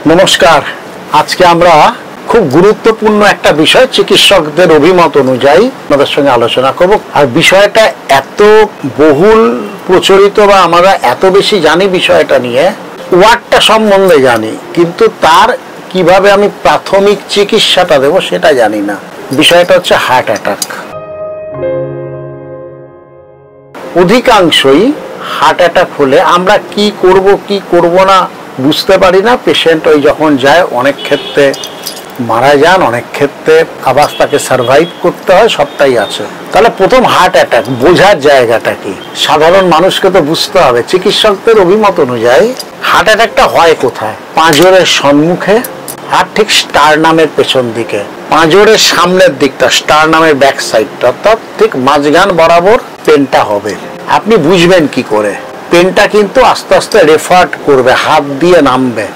নমস্কার। আজকে আমরা খুব গুরুত্বপূর্ণ একটা বিষয় চিকিৎসকদের অভিমত অনুযায়ী আপনাদের সঙ্গে আলোচনা করব। আর বিষয়টা এত বহুল প্রচলিত বা আমরা এত বেশি জানি বিষয়টা নিয়ে, ওয়ার্ডটা সম্বন্ধে জানি, কিন্তু তার কিভাবে আমি প্রাথমিক চিকিৎসাটা দেব সেটা জানি না। বিষয়টা হচ্ছে হার্ট অ্যাটাক। অধিকাংশই হার্ট অ্যাটাক হলে আমরা কি করব কি করব না বুঝতে পারি না। পেশেন্ট ওই যখন যায় অনেক ক্ষেত্রে মারা যান, অনেক ক্ষেত্রে আবার তাকে সার্ভাইভ করতে হয়, সবটাই আছে। তাহলে প্রথম হার্ট অ্যাটাক বোঝার জায়গাটা কি? সাধারণ মানুষকে তো বুঝতে হবে। চিকিৎসকদের অভিমত অনুযায়ী হার্ট অ্যাটাকটা হয় কোথায়? পাঁজরের সম্মুখে আর ঠিক স্টারনামের পেছন দিকে। পাঁজরের সামনের দিকটা স্টারনামের ব্যাক সাইডটা, অর্থাৎ ঠিক মাঝখান বরাবর পেনটা হবে। আপনি বুঝবেন কি করে? পেনটা কিন্তু আস্তে আস্তে রেফার্ট করবে, হাত দিয়ে নামবে,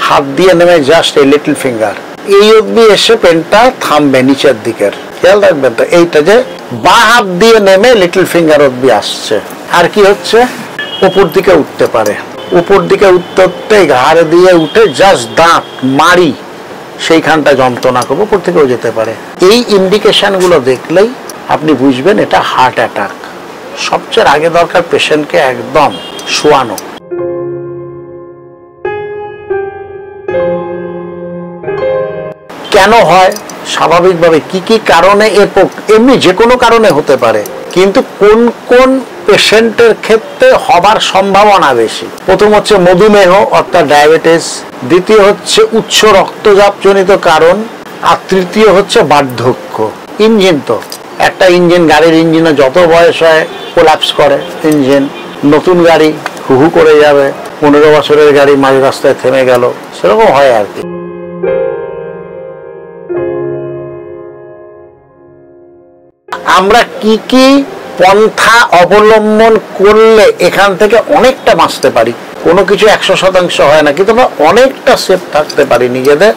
হাত দিয়ে নেমে জাস্ট এই লিটল ফিঙ্গার এই অবধি এসে পেনটা থামবে নিচের দিকের। খেয়াল রাখবেন তো, এইটা যে বাঁ হাত দিয়ে নেমে লিটল ফিঙ্গার অবধি আসছে। আর কি হচ্ছে? উপর দিকে উঠতে পারে, উপর দিকে উঠতে উঠতে ঘাড় দিয়ে উঠে জাস্ট দাঁত মারি সেইখানটা যন্ত্রণা করবে, উপর থেকেও যেতে পারে। এই ইন্ডিকেশনগুলো দেখলেই আপনি বুঝবেন এটা হার্ট অ্যাটাক। সবচেয়ে আগে দরকার পেশেন্টকে একদম শোয়ানো। কেন হয়? স্বাভাবিকভাবে কি কি কারণে, এমনি যে কোনো কারণে হতে পারে, কিন্তু কোন কোন পেশেন্টের ক্ষেত্রে হবার সম্ভাবনা বেশি? প্রথম হচ্ছে মধুমেহ অর্থাৎ ডায়াবেটিস, দ্বিতীয় হচ্ছে উচ্চ রক্তচাপজনিত কারণ, আর তৃতীয় হচ্ছে বার্ধক্য। ইঞ্জিন তো একটা ইঞ্জিন, গাড়ির ইঞ্জিনে যত বয়স হয় কোলাপস করে ইঞ্জিন। নতুন গাড়ি হুহু করে যাবে, 15 বছরের গাড়ি মাঝ রাস্তায় থেমে গেল, সেরকম হয় আর কি। আমরা কি কি পন্থা অবলম্বন করলে এখান থেকে অনেকটা বাঁচতে পারি? কোনো কিছু 100% হয় না, কিন্তু আমরা অনেকটা সেফ থাকতে পারি, নিজেদের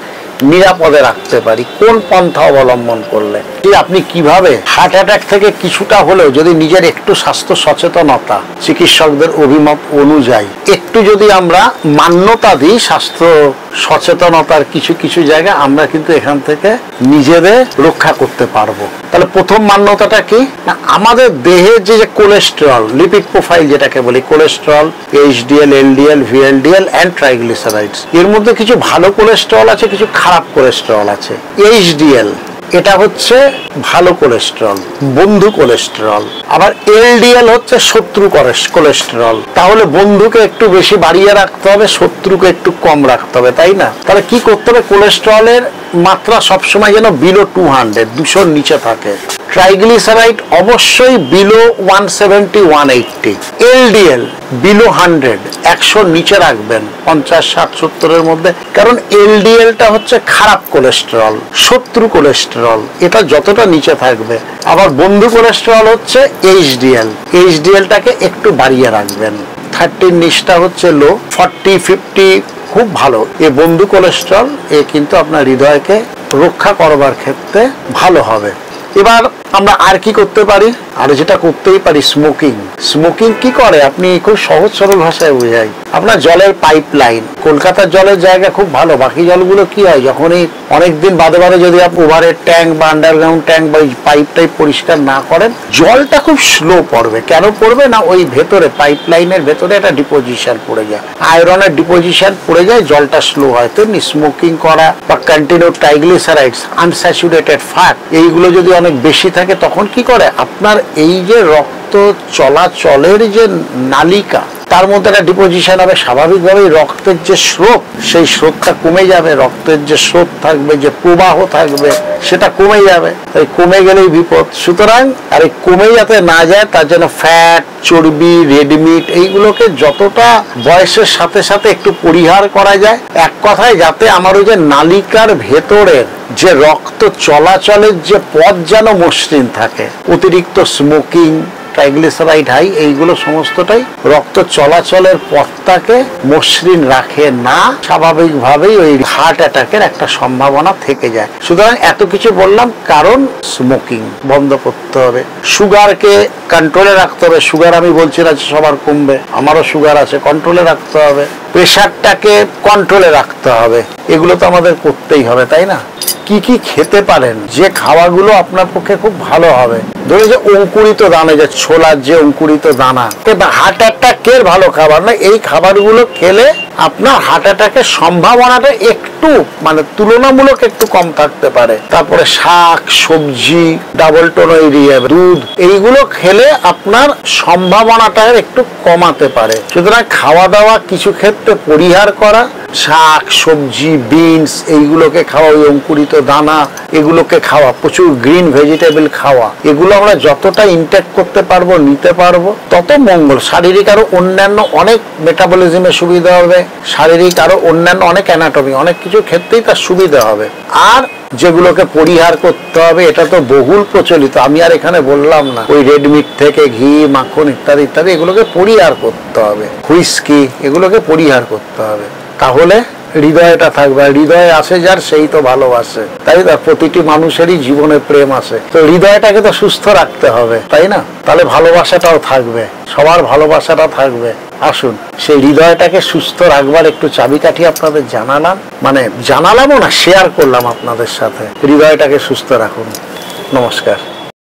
নিরাপদে রাখতে পারি কোন পন্থা অবলম্বন করলে। আপনি কিভাবে হার্ট অ্যাটাক থেকে কিছুটা হলেও যদি নিজের একটু স্বাস্থ্য সচেতনতা, চিকিৎসকদের অভিমত অনুযায়ী একটু যদি আমরা মান্যতা দিই স্বাস্থ্য সচেতনতার কিছু কিছু জায়গায়, আমরা কিন্তু এখান থেকে নিজেদের রক্ষা করতে পারবো। তাহলে প্রথম মান্যতাটা কি? না, আমাদের দেহে যে কোলেস্টেরল, লিপিড প্রোফাইল যেটাকে বলি, cholesterol, HDL, LDL, VLDL and triglycerides, এর মধ্যে কিছু ভালো কোলেস্টেরল আছে, কিছু খারাপ কোলেস্টেরল আছে। এইচডিএল এটা হচ্ছে ভালো কোলেস্টেরল, বন্ধু কোলেস্টেরল। আবার এলডিএল হচ্ছে শত্রু কোলেস্টেরল। তাহলে বন্ধুকে একটু বেশি বাড়িয়ে রাখতে হবে, শত্রুকে একটু কম রাখতে হবে, তাই না? তাহলে কি করতে হবে? কোলেস্টেরলের মাত্রা সবসময় যেন বিলো 200, 200-র নিচে থাকে। ট্রাইগ্লিসারাইড অবশ্যই বিলো 170, 180। এলডিএল বিলো 100, 100-র নিচে রাখবেন, 50, 60, 70-এর মধ্যে। কারণ এলডিএলটা হচ্ছে খারাপ কোলেস্টেরল, শত্রু কোলেস্টেরল, এটা যতটা নিচে থাকবে। আবার বন্ধু কোলেস্টেরল হচ্ছে এইচডিএল, এইচডিএলটাকে একটু বাড়িয়ে রাখবেন। 30-র নিচটা হচ্ছে লো, 40, 50 খুব ভালো। এ বন্ধু কোলেস্টেরল এ কিন্তু আপনার হৃদয়কে রক্ষা করবার ক্ষেত্রে ভালো হবে। এবার আমরা আর কি করতে পারি? আর যেটা করতেই পারি, স্মোকিং। স্মোকিং কি করে আপনি খুব সহজ সরল ভাষায় বোঝাই। আপনার জলের পাইপ লাইন, কলকাতার জলের জায়গা খুব ভালো, বাকি জলগুলো কি হয়, যখনই অনেকদিন বাদে বাদে যদি আপনি ওভারের ট্যাঙ্ক বা আন্ডারগ্রাউন্ড ট্যাঙ্ক বা পাইপটাই পরিষ্কার না করেন, জলটা খুব স্লো পড়বে। কেন পড়বে? না, ওই ভেতরে পাইপ লাইনের ভেতরে একটা ডিপোজিশন পড়ে যায়, আয়রনের ডিপোজিশন পড়ে যায়, জলটা স্লো হয়। তেমনি স্মোকিং করা বা কন্টিনিউ ট্রাইগ্লিসারাইডস, আনস্যাচুরেটেড ফ্যাট, এইগুলো যদি অনেক বেশি থাকে, তখন কি করে আপনার এই যে রক্ত চলাচলের যে নালিকা, তার মধ্যে একটা ডিপোজিশন হবে। স্বাভাবিকভাবেই রক্তের যে স্রোত, সেই স্রোতটা কমে যাবে। রক্তের যে স্রোত থাকবে, যে প্রবাহ থাকবে, সেটা কমে যাবে। তাই কমে গেলেই বিপদ। সুতরাং আর এই কমে যাতে না যায় তার জন্য ফ্যাট, চর্বি, রেডমিট এইগুলোকে যতটা বয়সের সাথে সাথে একটু পরিহার করা যায়। এক কথায় যাতে আমার ওই যে নালিকার ভেতরের যে রক্ত চলাচলের যে পথ যেন মসৃণ থাকে। অতিরিক্ত স্মোকিং, ট্রাইগ্লিসারাইড হাই, এইগুলো সমস্তটাই রক্ত চলাচলের পথটাকে মসৃণ রাখে না। স্বাভাবিকভাবেই ওই হার্ট অ্যাটাকের একটা সম্ভাবনা থেকে যায়। সুতরাং এত কিছু বললাম কারণ স্মোকিং বন্ধ করতে হবে। সুগারকে কন্ট্রোলে রাখতে হবে। সুগার আমি বলছি না সবার কমবে, আমারও সুগার আছে, কন্ট্রোলে রাখতে হবে। প্রেশারটাকে কন্ট্রোলে রাখতে হবে, এগুলো তো আমাদের করতেই হবে, তাই না? কি কি খেতে পারেন যে খাওয়াগুলো আপনার পক্ষে খুব ভালো হবে? ধরুন যে অঙ্কুরিত দানা, যে ছোলার যে অঙ্কুরিত দানা, হার্ট অ্যাটাকের ভালো খাবার না, এই খাবারগুলো খেলে আপনার হার্ট অ্যাটাকের সম্ভাবনাটা একটু মানে তুলনামূলক একটু কম থাকতে পারে। তারপরে শাক সবজি, ডাবল টোন এরিয়া, দুধ, এইগুলো খেলে আপনার সম্ভাবনাটা একটু কমাতে পারে। সুতরাং খাওয়া দাওয়া কিছু ক্ষেত্রে পরিহার করা, শাক সবজি বিনস এইগুলোকে খাওয়া, ওই অঙ্কুরিত দানা এগুলোকে খাওয়া, প্রচুর গ্রিন ভেজিটেবল খাওয়া, এগুলো আমরা যতটা ইনটেক করতে পারবো নিতে পারবো তত মঙ্গল। শারীরিক আরো অন্যান্য অনেক মেটাবলিজমের সুবিধা হবে, শারীরিক আরো অন্যান্য অনেক অ্যানাটমি, অনেক কিছু ক্ষেত্রেই তার সুবিধা হবে। আর যেগুলোকে পরিহার করতে হবে এটা তো বহুল প্রচলিত, আমি আর এখানে বললাম না, ওই রেড মিট থেকে ঘি মাখন ইত্যাদি ইত্যাদি এগুলোকে পরিহার করতে হবে, হুইস্কি এগুলোকে পরিহার করতে হবে। তাহলে হৃদয়টা থাকবে, হৃদয়ে আসে যার সেই তো ভালোবাসে, তাই না? প্রতিটি মানুষেরই জীবনে প্রেম আসে, তো হৃদয়টাকে তো সুস্থ রাখতে হবে, তাই না? তাহলে ভালোবাসাটাও থাকবে, সবার ভালোবাসাটা থাকবে। আসুন সেই হৃদয়টাকে সুস্থ রাখবার একটু চাবিকাঠি আপনাদের জানালাম, মানে জানালামও না, শেয়ার করলাম আপনাদের সাথে। হৃদয়টাকে সুস্থ রাখুন। নমস্কার।